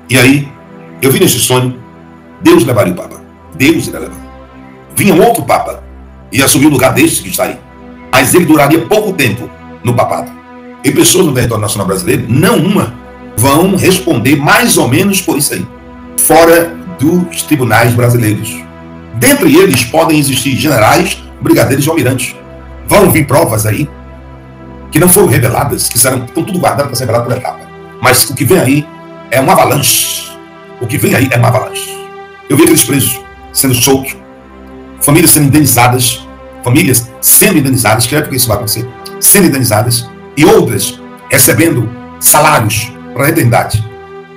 E aí, eu vi nesse sonho, Deus levaria o Papa. Deus iria levar. Vinha um outro Papa, ia assumir o lugar deste que está aí. Mas ele duraria pouco tempo no papado. E pessoas no território nacional brasileiro, não uma, vão responder mais ou menos por isso aí, fora dos tribunais brasileiros. Dentre eles podem existir generais, brigadeiros e almirantes. Vão vir provas aí que não foram reveladas, que estão tudo guardadas para ser revelado por etapa. Mas o que vem aí é uma avalanche. O que vem aí é uma avalanche. Eu vi aqueles presos sendo soltos, famílias sendo indenizadas, que é porque isso vai acontecer, sendo indenizadas, e outras recebendo salários para a eternidade.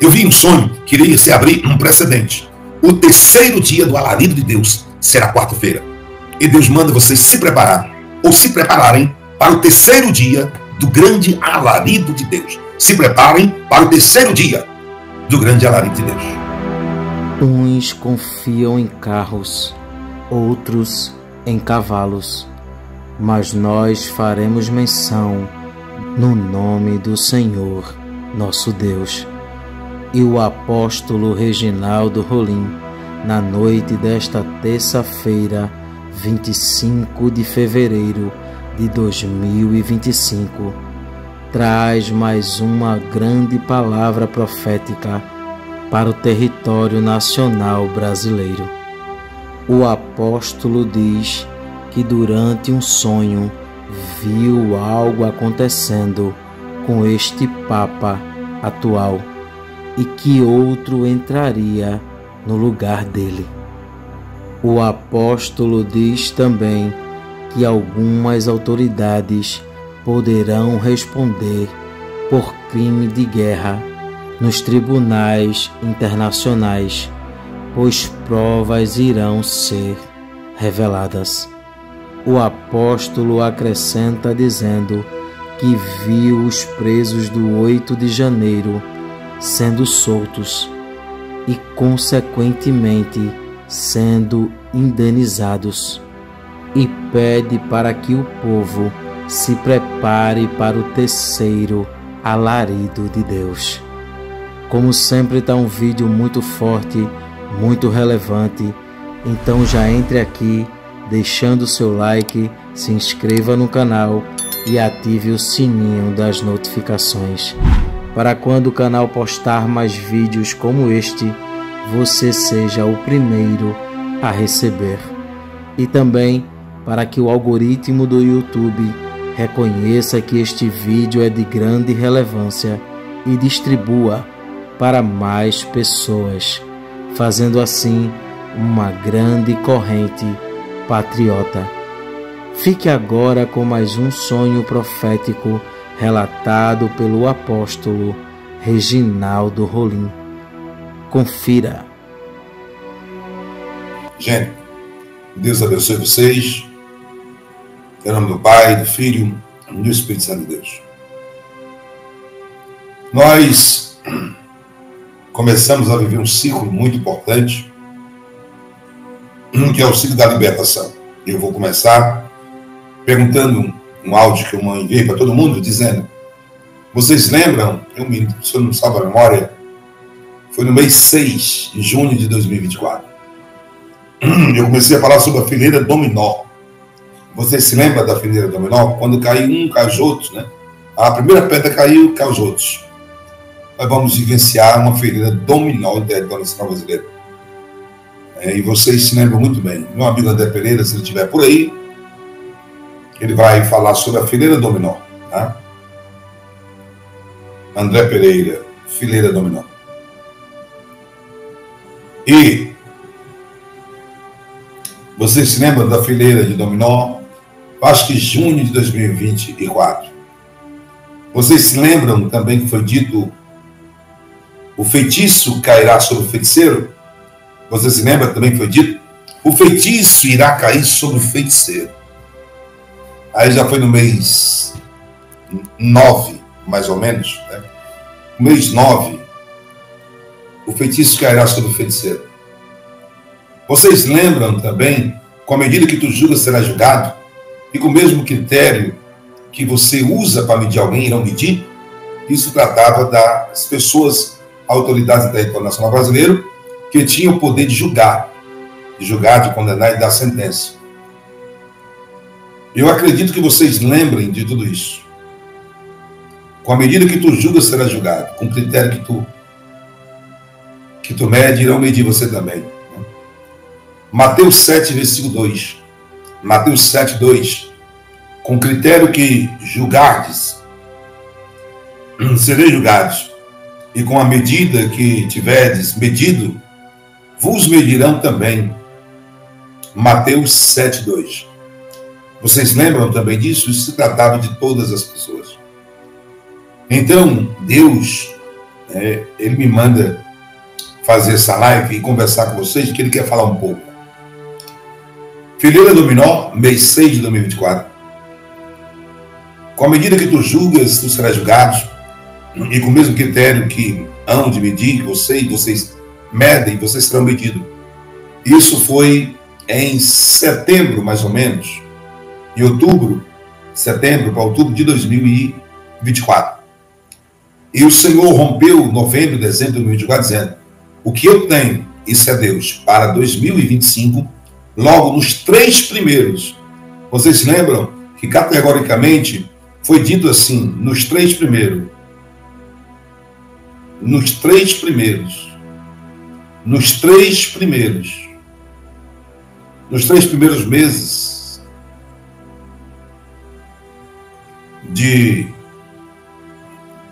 Eu vi um sonho que iria se abrir um precedente. O terceiro dia do alarido de Deus será quarta-feira. E Deus manda vocês se preparar, ou se prepararem para o terceiro dia do grande alarido de Deus. Se preparem para o terceiro dia do grande alarido de Deus. Uns confiam em carros, outros em cavalos, mas nós faremos menção no nome do Senhor, nosso Deus. E o apóstolo Reginaldo Rolim, na noite desta terça-feira, 25 de fevereiro de 2025, traz mais uma grande palavra profética para o território nacional brasileiro. O apóstolo diz que durante um sonho viu algo acontecendo com este Papa atual e que outro entraria no lugar dele. O apóstolo diz também que algumas autoridades poderão responder por crime de guerra nos tribunais internacionais, pois provas irão ser reveladas. O apóstolo acrescenta dizendo que viu os presos do 8 de janeiro sendo soltos e, consequentemente, sendo indenizados, e pede para que o povo se prepare para o terceiro alarido de Deus. Como sempre, está um vídeo muito forte, muito relevante, então já entre aqui, deixando o seu like, se inscreva no canal e ative o sininho das notificações, para quando o canal postar mais vídeos como este, você seja o primeiro a receber. E também para que o algoritmo do YouTube reconheça que este vídeo é de grande relevância e distribua para mais pessoas, fazendo assim uma grande corrente patriota. Fique agora com mais um sonho profético relatado pelo apóstolo Reginaldo Rolim. Confira. Gente, Deus abençoe vocês. Em nome do Pai, do Filho e do Espírito Santo de Deus. Nós começamos a viver um ciclo muito importante, que é o ciclo da libertação. Eu vou começar perguntando um áudio que eu enviei para todo mundo, dizendo: vocês lembram, se eu não salvo a memória, foi no mês 6 de junho de 2024. Eu comecei a falar sobre a fileira dominó. Vocês se lembram da fileira dominó? Quando caiu um, cai os outros, né? A primeira pedra caiu, cai os outros. Nós vamos vivenciar uma fileira dominó da nação brasileira. E vocês se lembram muito bem. Meu amigo André Pereira, se ele estiver por aí, ele vai falar sobre a fileira dominó. Tá? André Pereira, fileira dominó. E vocês se lembram da fileira de dominó? Acho que junho de 2024. Vocês se lembram também que foi dito: o feitiço cairá sobre o feiticeiro? Vocês se lembram também que foi dito: o feitiço irá cair sobre o feiticeiro? Aí já foi no mês 9, mais ou menos, né? No mês 9, o feitiço cairá sobre o feiticeiro. Vocês lembram também, com a medida que tu julgas será julgado, e com o mesmo critério que você usa para medir alguém, irão medir? Isso tratava das pessoas autoridades do território nacional brasileiro que tinham o poder de julgar, de condenar e dar sentença. Eu acredito que vocês lembrem de tudo isso. Com a medida que tu julgas, será julgado. Com o critério que tu mede, irão medir você também. Mateus 7, versículo 2. Mateus 7, 2. Com o critério que julgardes, sereis julgados. E com a medida que tiverdes medido, vos medirão também. Mateus 7, 2. Vocês lembram também disso? Isso se tratava de todas as pessoas. Então, Deus, Ele me manda fazer essa live e conversar com vocês, que Ele quer falar um pouco. Fileira Dominó, mês 6 de 2024. Com a medida que tu julgas, tu serás julgado, e com o mesmo critério que hão de medir vocês medem, vocês serão medidos. Isso foi em setembro, mais ou menos, em setembro para outubro de 2024. E o Senhor rompeu novembro, dezembro de 2024, dizendo: o que eu tenho, isso é Deus, para 2025, logo nos 3 primeiros. Vocês lembram que categoricamente foi dito assim, nos 3 primeiros. Nos 3 primeiros. Nos 3 primeiros. Nos 3 primeiros meses de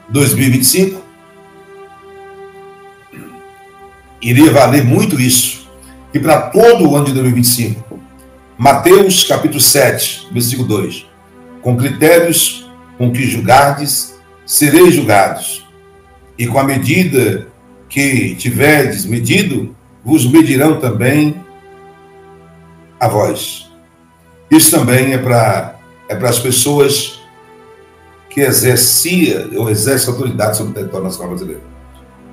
2025, iria valer muito isso. E para todo o ano de 2025. Mateus capítulo 7, versículo 2. Com critérios com que julgardes, sereis julgados. E com a medida que tiverdes medido, vos medirão também a vós. Isso também é para as pessoas que exercem autoridade sobre o território nacional brasileiro.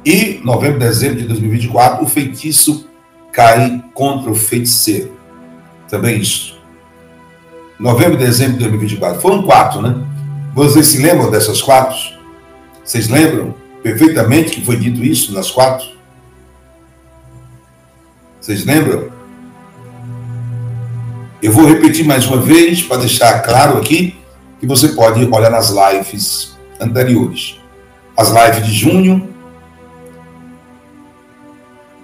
E, novembro, dezembro de 2024, o feitiço cai contra o feiticeiro. Também isso. Novembro, dezembro de 2024. Foram 4, né? Vocês se lembram dessas 4? Vocês lembram perfeitamente que foi dito isso nas 4? Vocês lembram? Eu vou repetir mais uma vez para deixar claro aqui que você pode olhar nas lives anteriores. As lives de junho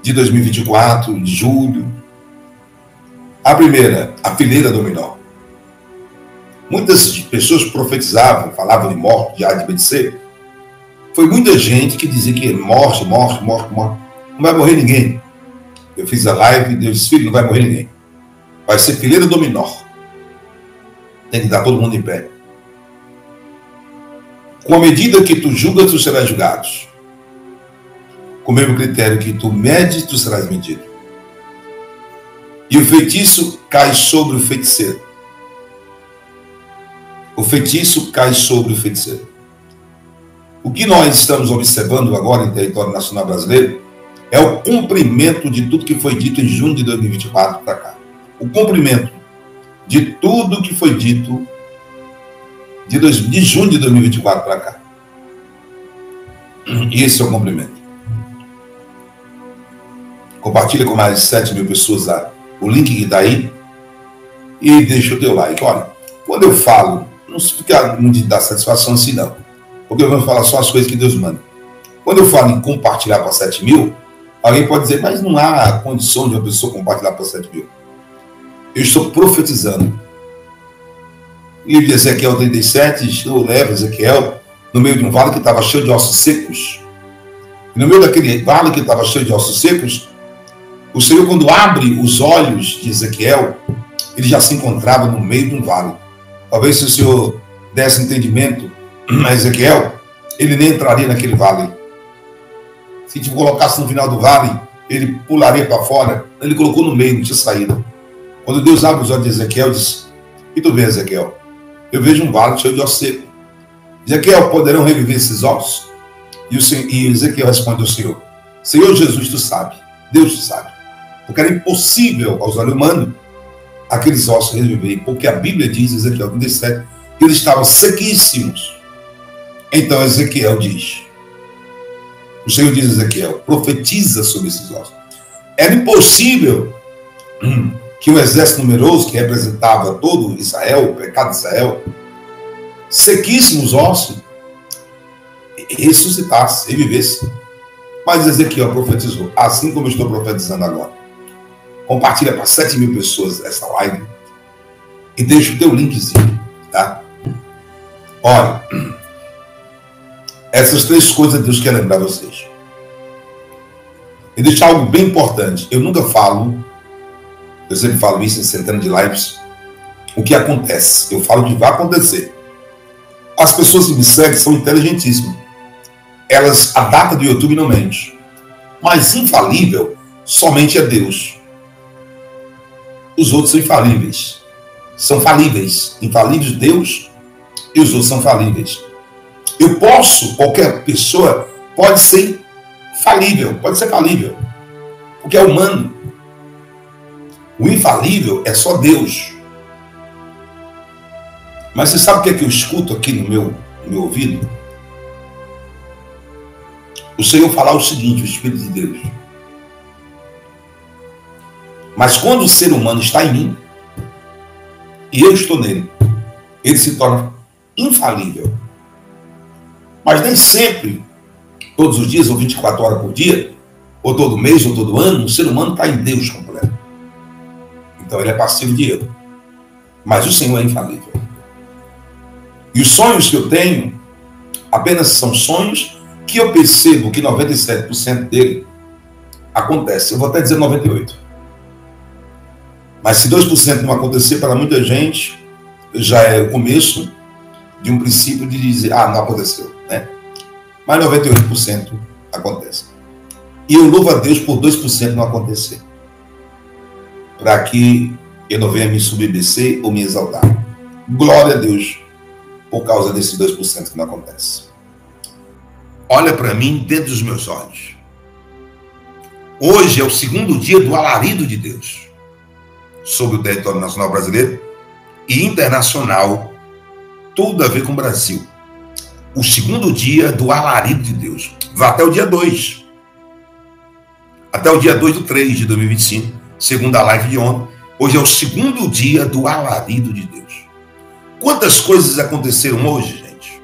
de 2024, de julho. A primeira, a fileira dominó. Muitas pessoas profetizavam, falavam de morte, de A, de B, de C. Foi muita gente que dizia que morte. Não vai morrer ninguém. Eu fiz a live e Deus disse: filho, não vai morrer ninguém. Vai ser fileira dominó. Tem que dar todo mundo em pé. Com a medida que tu julgas, tu serás julgado. Com o mesmo critério que tu medes, tu serás medido. E o feitiço cai sobre o feiticeiro. O feitiço cai sobre o feiticeiro. O que nós estamos observando agora em território nacional brasileiro é o cumprimento de tudo que foi dito em junho de 2024 para cá. O cumprimento de tudo que foi dito de junho de 2024 para cá. E esse é o cumprimento. Compartilha com mais de 7 mil pessoas o link que está aí e deixa o teu like. Olha, quando eu falo, não se fica muito de dar satisfação assim não, porque eu vou falar só as coisas que Deus manda. Quando eu falo em compartilhar para 7 mil, alguém pode dizer: mas não há condição de uma pessoa compartilhar para 7 mil. Eu estou profetizando. O livro de Ezequiel 37, eu levo Ezequiel no meio de um vale que estava cheio de ossos secos. E no meio daquele vale que estava cheio de ossos secos, o Senhor, quando abre os olhos de Ezequiel, ele já se encontrava no meio de um vale. Talvez se o Senhor desse entendimento a Ezequiel, ele nem entraria naquele vale. Se te colocasse no final do vale, ele pularia para fora. Ele colocou no meio, não tinha saída. Quando Deus abre os olhos de Ezequiel, diz: e tu vê, Ezequiel? Eu vejo um vale cheio de ossos secos. Ezequiel, poderão reviver esses ossos? E Ezequiel responde ao Senhor: Senhor Jesus, tu sabe. Deus tu sabe. Porque era impossível aos olhos humanos aqueles ossos reviverem. Porque a Bíblia diz, Ezequiel 37, que eles estavam sequíssimos. Então Ezequiel diz: O Senhor diz a Ezequiel, profetiza sobre esses ossos. Era impossível que um exército numeroso, que representava todo Israel, o pecado de Israel, sequíssimos ossos, ressuscitasse, revivesse. Mas Ezequiel profetizou, assim como eu estou profetizando agora. Compartilha para 7.000 pessoas essa live e deixa o teu linkzinho, tá? Olha, essas 3 coisas Deus quer lembrar vocês. E deixar algo bem importante. Eu nunca falo, eu sempre falo isso em centenas de lives, o que acontece. Eu falo o que vai acontecer. As pessoas que me seguem são inteligentíssimas. Elas, a data do YouTube não mente. Mas infalível somente é Deus. Os outros são infalíveis. São falíveis. Infalíveis Deus e os outros são falíveis. Eu posso, qualquer pessoa pode ser falível, porque é humano. O infalível é só Deus. Mas você sabe o que é que eu escuto aqui no meu ouvido? O Senhor falar o seguinte, o Espírito de Deus. Mas quando o ser humano está em mim, e eu estou nele, ele se torna infalível. Mas nem sempre, todos os dias, ou 24 horas por dia, ou todo mês, ou todo ano, o ser humano está em Deus completo. Então ele é passivo de erro. Mas o Senhor é infalível. E os sonhos que eu tenho, apenas são sonhos que eu percebo que 97% dele acontece. Eu vou até dizer 98%. Mas se 2% não acontecer para muita gente, já é o começo de um princípio de dizer, não aconteceu, né? Mas 98% acontece. E eu louvo a Deus por 2% não acontecer. Para que eu não venha me submeter ou me exaltar. Glória a Deus por causa desses 2% que não acontece. Olha para mim dentro dos meus olhos. Hoje é o 2º dia do alarido de Deus sobre o território nacional brasileiro e internacional, tudo a ver com o Brasil. O 2º dia do alarido de Deus. Vai até o dia 2. Até o dia 2/3 de 2025, segundo a live de ontem. Hoje é o 2º dia do alarido de Deus. Quantas coisas aconteceram hoje, gente?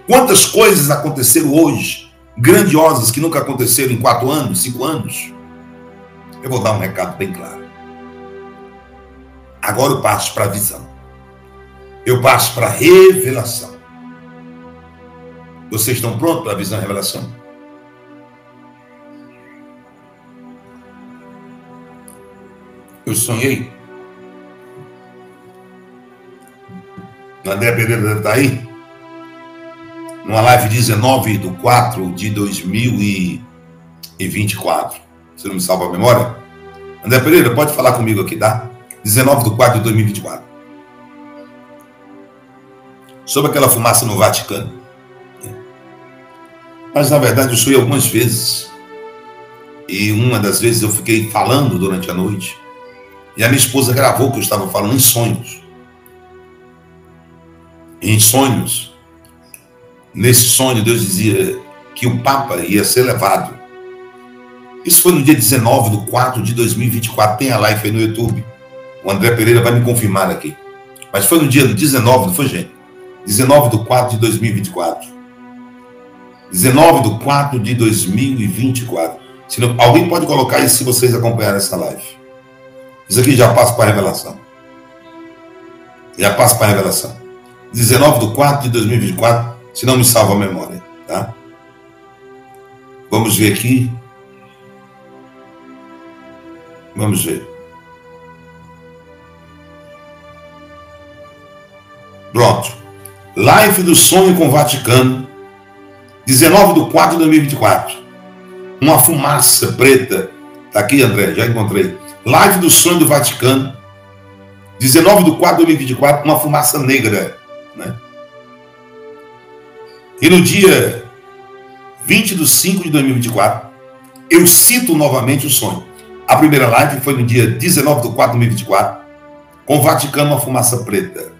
Quantas coisas aconteceram hoje, grandiosas, que nunca aconteceram em 4 anos, 5 anos? Eu vou dar um recado bem claro. Agora eu passo para a visão. Eu passo para a revelação. Vocês estão prontos para a visão e a revelação? Eu sonhei. André Pereira está aí? Numa live 19/4/2024. Se não me salva a memória. André Pereira, pode falar comigo aqui, tá? 19/4/2024. Sobre aquela fumaça no Vaticano. Mas, na verdade, eu sonhei algumas vezes. E uma das vezes eu fiquei falando durante a noite. E a minha esposa gravou o que eu estava falando em sonhos. Em sonhos. Nesse sonho, Deus dizia que o Papa ia ser levado. Isso foi no dia 19/4/2024. Tem a live aí no YouTube. O André Pereira vai me confirmar aqui. Mas foi no dia 19, não foi, gente? 19/4/2024. 19/4/2024. Alguém pode colocar isso se vocês acompanharem essa live. Isso aqui já passa para a revelação. Já passa para a revelação. 19/4/2024, se não me salva a memória, tá? Vamos ver aqui. Vamos ver. Pronto. Live do sonho com o Vaticano. 19/4/2024. Uma fumaça preta. Tá aqui, André, já encontrei. Live do sonho do Vaticano. 19/4/2024. Uma fumaça negra, né? E no dia 20/5/2024, eu cito novamente o sonho. A primeira live foi no dia 19/4/2024, com o Vaticano, uma fumaça preta.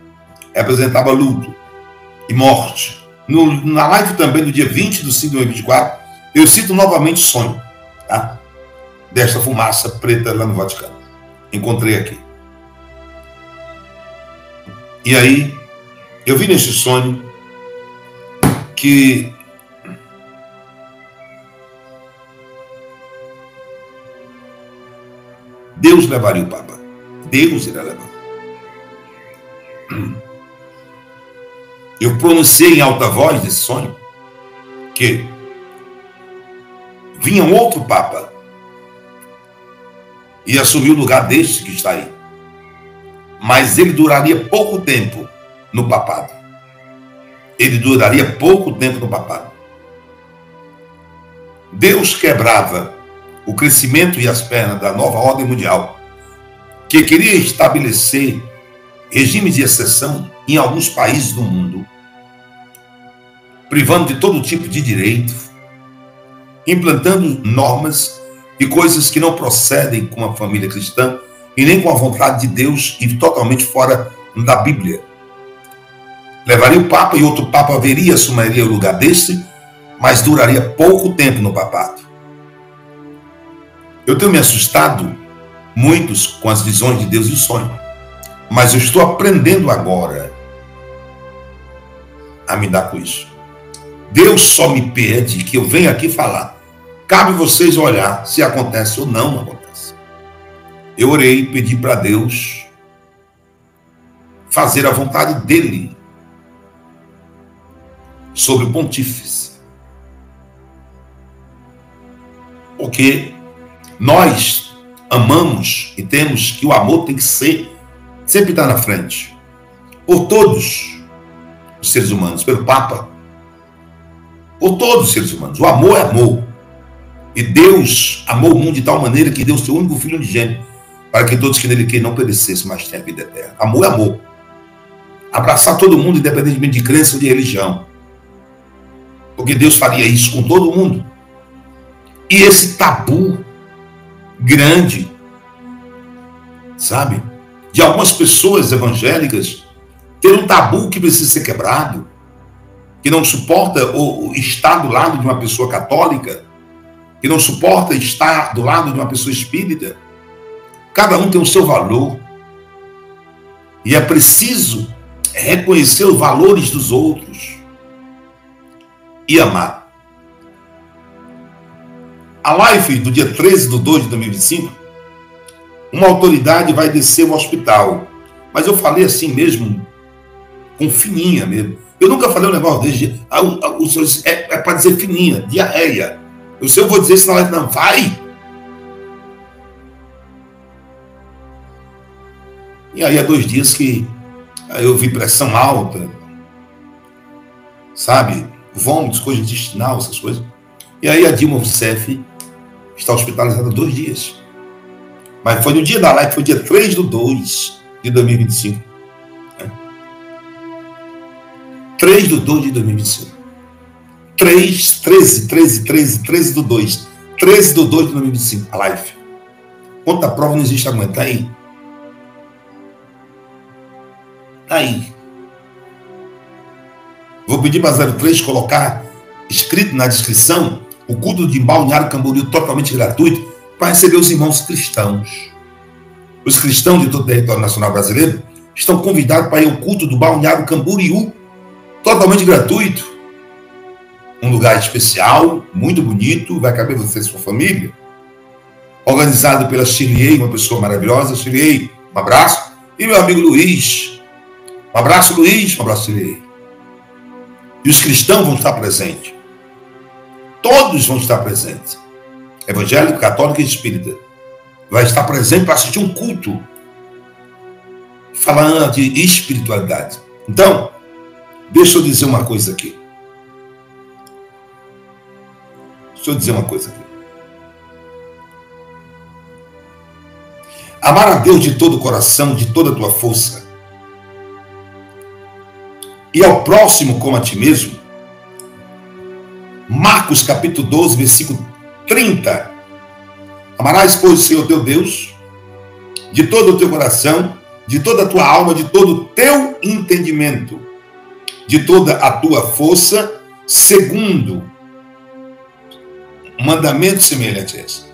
Representava luto e morte. Na live também do dia 20/5/2024, Eu cito novamente o sonho, tá? Desta fumaça preta lá no Vaticano. Encontrei aqui. E aí, eu vi nesse sonho que Deus levaria o Papa. Deus irá levar. Eu pronunciei em alta voz nesse sonho que vinha um outro Papa e assumir o lugar deste que está aí. Mas ele duraria pouco tempo no papado. Ele duraria pouco tempo no papado. Deus quebrava o crescimento e as pernas da nova ordem mundial, que queria estabelecer regimes de exceção em alguns países do mundo, privando de todo tipo de direito, implantando normas e coisas que não procedem com a família cristã e nem com a vontade de Deus e totalmente fora da Bíblia. Levaria o Papa e outro Papa viria, assumiria o lugar desse, mas duraria pouco tempo no papado. Eu tenho me assustado muitos com as visões de Deus e o sonho, mas eu estou aprendendo agora a me dar com isso. Deus só me pede que eu venha aqui falar. Cabe vocês olhar se acontece ou não acontece. Eu orei e pedi para Deus fazer a vontade dele sobre o pontífice. Porque nós amamos e temos que o amor tem que sempre estar na frente. Por todos os seres humanos, pelo Papa, por todos os seres humanos. O amor é amor. E Deus amou o mundo de tal maneira que deu seu único filho unigênito, para que todos que nele queiram não perecessem, mas tenham a vida eterna. Amor é amor. Abraçar todo mundo, independentemente de crença ou de religião. Porque Deus faria isso com todo mundo. E esse tabu grande, sabe, de algumas pessoas evangélicas ter um tabu que precisa ser quebrado, que não suporta o estar do lado de uma pessoa católica, que não suporta estar do lado de uma pessoa espírita. Cada um tem o seu valor. E é preciso reconhecer os valores dos outros e amar. A live do dia 13/2 de 2025, uma autoridade vai descer o hospital. Mas eu falei assim mesmo, com fininha mesmo. Eu nunca falei um negócio desse. É para dizer fininha, diarreia. Eu vou dizer isso na live, não, vai. E aí há 2 dias que eu vi pressão alta, sabe? Vômitos, coisa intestinal, essas coisas. E aí a Dilma Rousseff está hospitalizada há 2 dias. Mas foi no dia da live, foi dia 3/2 de 2025. 3/2 de 2025. 13/2 de 2025, a live. Conta a prova, não existe aguenta. Tá aí. Tá aí. Vou pedir para 03 colocar escrito na descrição o culto de Balneário Camboriú totalmente gratuito para receber os irmãos cristãos. Os cristãos de todo o território nacional brasileiro estão convidados para ir ao culto do Balneário Camboriú totalmente gratuito. Um lugar especial, muito bonito, vai caber você e sua família. Organizado pela Shirley, uma pessoa maravilhosa. Shirley, um abraço. E meu amigo Luiz. Um abraço, Luiz. Um abraço, Shirley. E os cristãos vão estar presentes. Todos vão estar presentes. Evangélico, católico e espírita. Vai estar presente para assistir um culto falando de espiritualidade. Então, deixa eu dizer uma coisa aqui. Amar a Deus de todo o coração, de toda a tua força, e ao próximo como a ti mesmo. Marcos capítulo 12, versículo 30. Amarás, pois, o Senhor teu Deus de todo o teu coração, de toda a tua alma, de todo o teu entendimento, de toda a tua força, segundo mandamento semelhante a esse.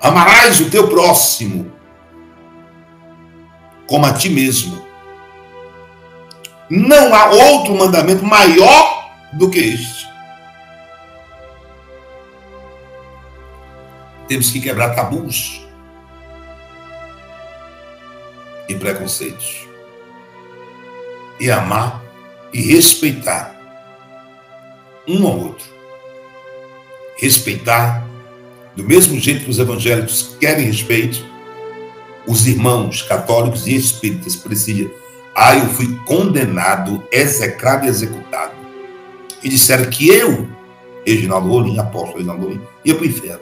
Amarás o teu próximo como a ti mesmo. Não há outro mandamento maior do que este. Temos que quebrar tabus e preconceitos. E amar e respeitar um ao outro. Respeitar do mesmo jeito que os evangélicos querem respeito, os irmãos católicos e espíritas precisam. Eu fui condenado, execrado e executado. E disseram que eu, Reginaldo Rolim, apóstolo Reginaldo Rolim, ia para o inferno.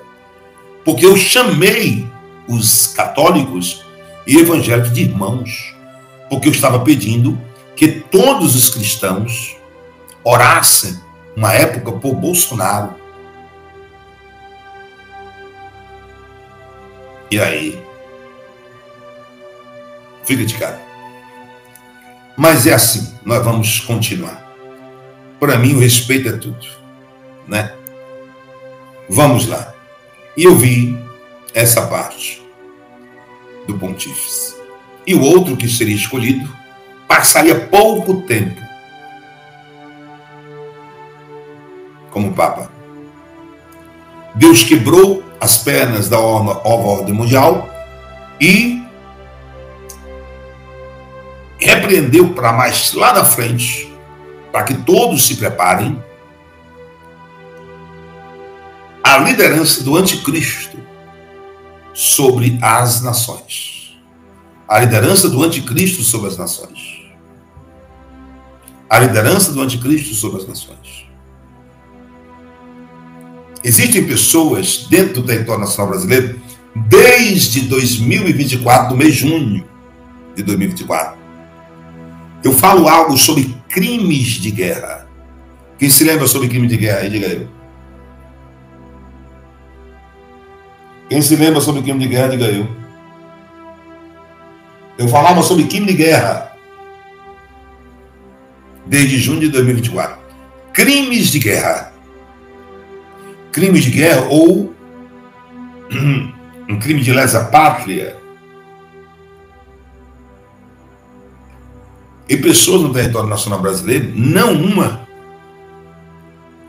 Porque eu chamei os católicos e evangélicos de irmãos. Porque eu estava pedindo que todos os cristãos orassem, uma época, por Bolsonaro. E aí? Fica de cara. Mas é assim, nós vamos continuar. Para mim, o respeito é tudo, né? Vamos lá. E eu vi essa parte do pontífice. E o outro que seria escolhido passaria pouco tempo como Papa. Deus quebrou as pernas da nova ordem mundial e repreendeu para mais lá na frente, para que todos se preparem, a liderança do anticristo sobre as nações. A liderança do anticristo sobre as nações. A liderança do anticristo sobre as nações. Existem pessoas dentro do território nacional brasileiro desde 2024, do mês de junho de 2024. Eu falo algo sobre crimes de guerra. Quem se lembra sobre crime de guerra? Aí, diga eu. Quem se lembra sobre crime de guerra? Diga eu. Eu falava sobre crime de guerra desde junho de 2024. Crimes de guerra. Crimes de guerra ou um crime de lesa pátria. E pessoas no território nacional brasileiro, não uma,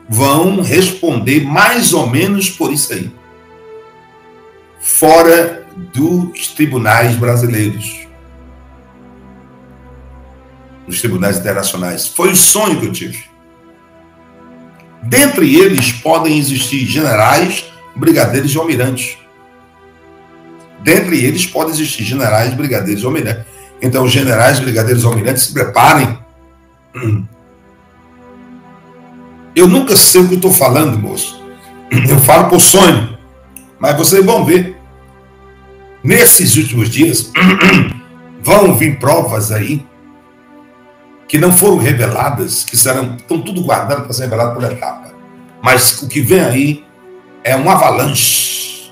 vão responder mais ou menos por isso aí. Fora dos tribunais brasileiros. Dos tribunais internacionais. Foi o sonho que eu tive. Dentre eles podem existir generais, brigadeiros e almirantes. Dentre eles podem existir generais, brigadeiros e almirantes. Então, os generais, brigadeiros e almirantes se preparem. Eu nunca sei o que estou falando, moço. Eu falo por sonho. Mas vocês vão ver. Nesses últimos dias, vão vir provas aí que não foram reveladas, que estão tudo guardado para ser revelado por etapa. Mas o que vem aí é um avalanche.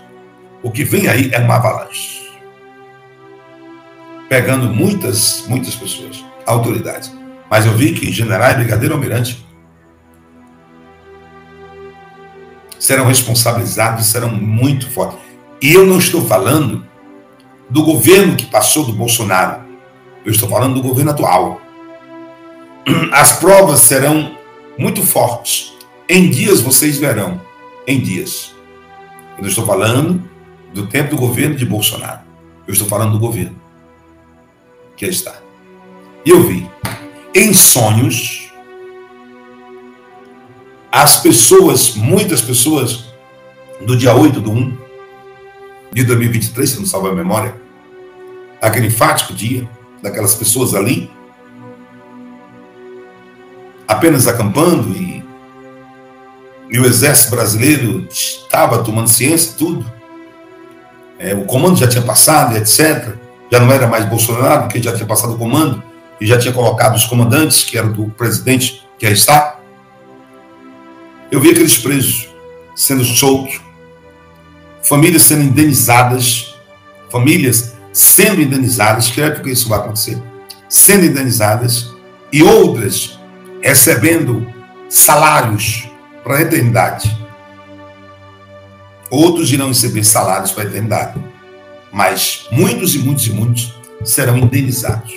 O que vem aí é uma avalanche. Pegando muitas pessoas, autoridades. Mas eu vi que generais, brigadeiro e almirante serão responsabilizados, serão muito fortes. E eu não estou falando do governo que passou do Bolsonaro. Eu estou falando do governo atual. As provas serão muito fortes. Em dias vocês verão. Em dias. Eu não estou falando do tempo do governo de Bolsonaro. Eu estou falando do governo que está. E eu vi, em sonhos, as pessoas, muitas pessoas, do dia 8/1 de 2023, se não salva a memória, aquele enfático dia, daquelas pessoas ali, apenas acampando, e o exército brasileiro estava tomando ciência de tudo. O comando já tinha passado, etc. Já não era mais Bolsonaro, porque já tinha passado o comando e já tinha colocado os comandantes, que era do presidente que aí está. Eu vi aqueles presos sendo soltos, famílias sendo indenizadas, que é porque isso vai acontecer, sendo indenizadas, e outras recebendo salários para a eternidade. Outros irão receber salários para a eternidade. Mas muitos e muitos e muitos serão indenizados.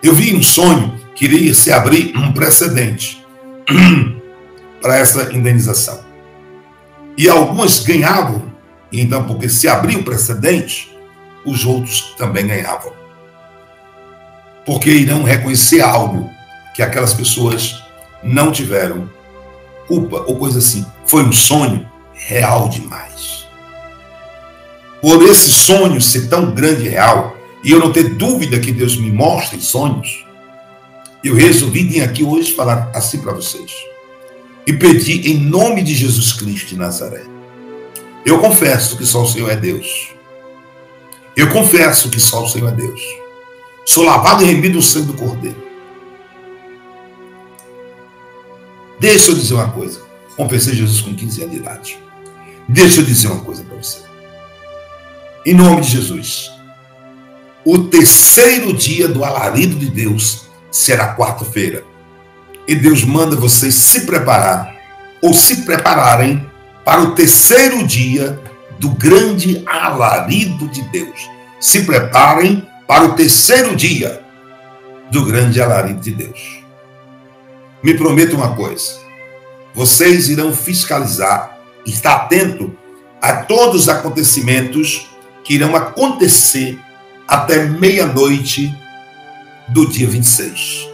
Eu vi um sonho que iria se abrir um precedente para essa indenização. E algumas ganhavam, então, porque se abria um precedente, os outros também ganhavam. Porque irão reconhecer algo que aquelas pessoas não tiveram culpa ou coisa assim. Foi um sonho real demais. Por esse sonho ser tão grande e real, e eu não ter dúvida que Deus me mostra em sonhos, eu resolvi vir aqui hoje falar assim para vocês. E pedir em nome de Jesus Cristo de Nazaré. Eu confesso que só o Senhor é Deus. Eu confesso que só o Senhor é Deus. Sou lavado e remido no sangue do Cordeiro. Deixa eu dizer uma coisa. Confessei Jesus com 15 anos de idade. Deixa eu dizer uma coisa para você. Em nome de Jesus. O terceiro dia do alarido de Deus será quarta-feira. E Deus manda vocês se preparar, ou se prepararem para o terceiro dia do grande alarido de Deus. Se preparem para o terceiro dia do grande alarido de Deus. Me prometa uma coisa. Vocês irão fiscalizar, estar atento a todos os acontecimentos que irão acontecer até meia-noite do dia 26.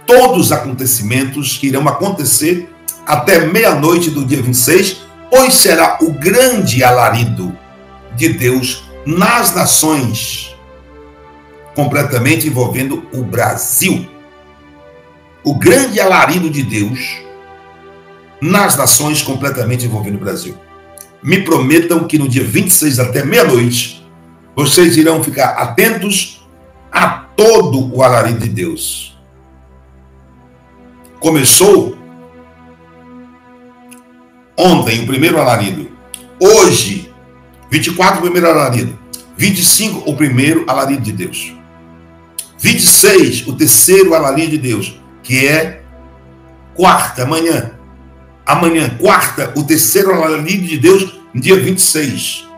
Todos os acontecimentos que irão acontecer até meia-noite do dia 26, pois será o grande alarido de Deus nas nações, completamente envolvendo o Brasil. O grande alarido de Deus nas nações, completamente envolvendo o Brasil. Me prometam que no dia 26 até meia-noite, vocês irão ficar atentos a todo o alarido de Deus. Começou ontem o primeiro alarido. Hoje, 24, o primeiro alarido. 25, o primeiro alarido de Deus. 26, o terceiro alarido de Deus, que é quarta, amanhã. Amanhã, quarta, o terceiro alarido de Deus, no dia 26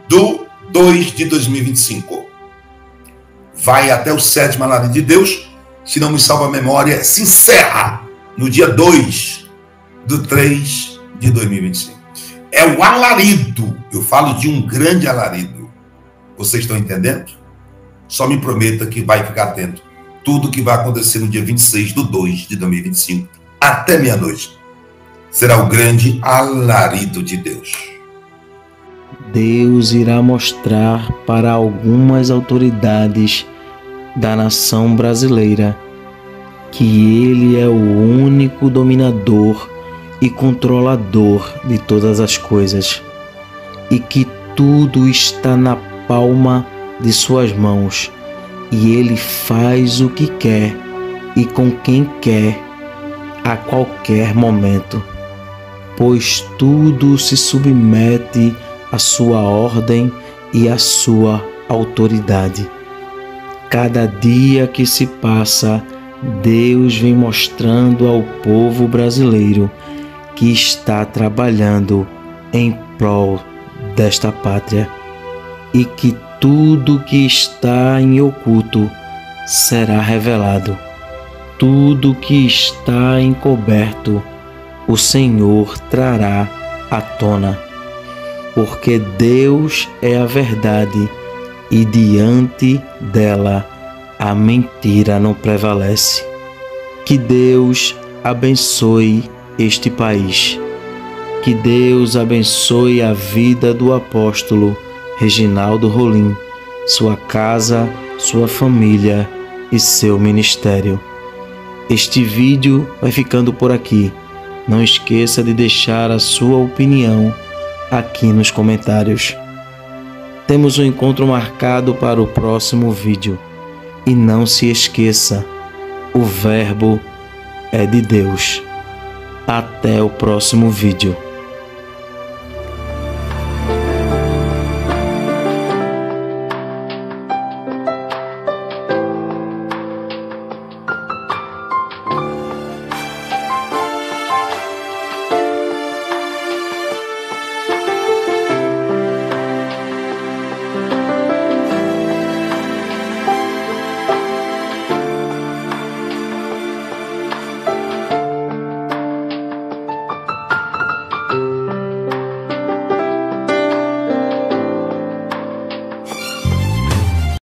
do 2 de 2025. Vai até o sétimo alarido de Deus, se não me salva a memória, se encerra no dia 2 do 3 de 2025. É o alarido, eu falo de um grande alarido. Vocês estão entendendo? Só me prometa que vai ficar atento. Tudo que vai acontecer no dia 26 do 2 de 2025, até meia-noite, será o grande alarido de Deus. Deus irá mostrar para algumas autoridades da nação brasileira que Ele é o único dominador e controlador de todas as coisas e que tudo está na palma de suas mãos e Ele faz o que quer e com quem quer a qualquer momento, pois tudo se submete à sua ordem e à sua autoridade. Cada dia que se passa, Deus vem mostrando ao povo brasileiro que está trabalhando em prol desta pátria e que tudo que está em oculto será revelado. Tudo que está encoberto, o Senhor trará à tona, porque Deus é a verdade e diante dela a mentira não prevalece. Que Deus abençoe este país. Que Deus abençoe a vida do apóstolo Reginaldo Rolim, sua casa, sua família e seu ministério. Este vídeo vai ficando por aqui. Não esqueça de deixar a sua opinião aqui nos comentários. Temos um encontro marcado para o próximo vídeo. E não se esqueça, o Verbo é de Deus. Até o próximo vídeo.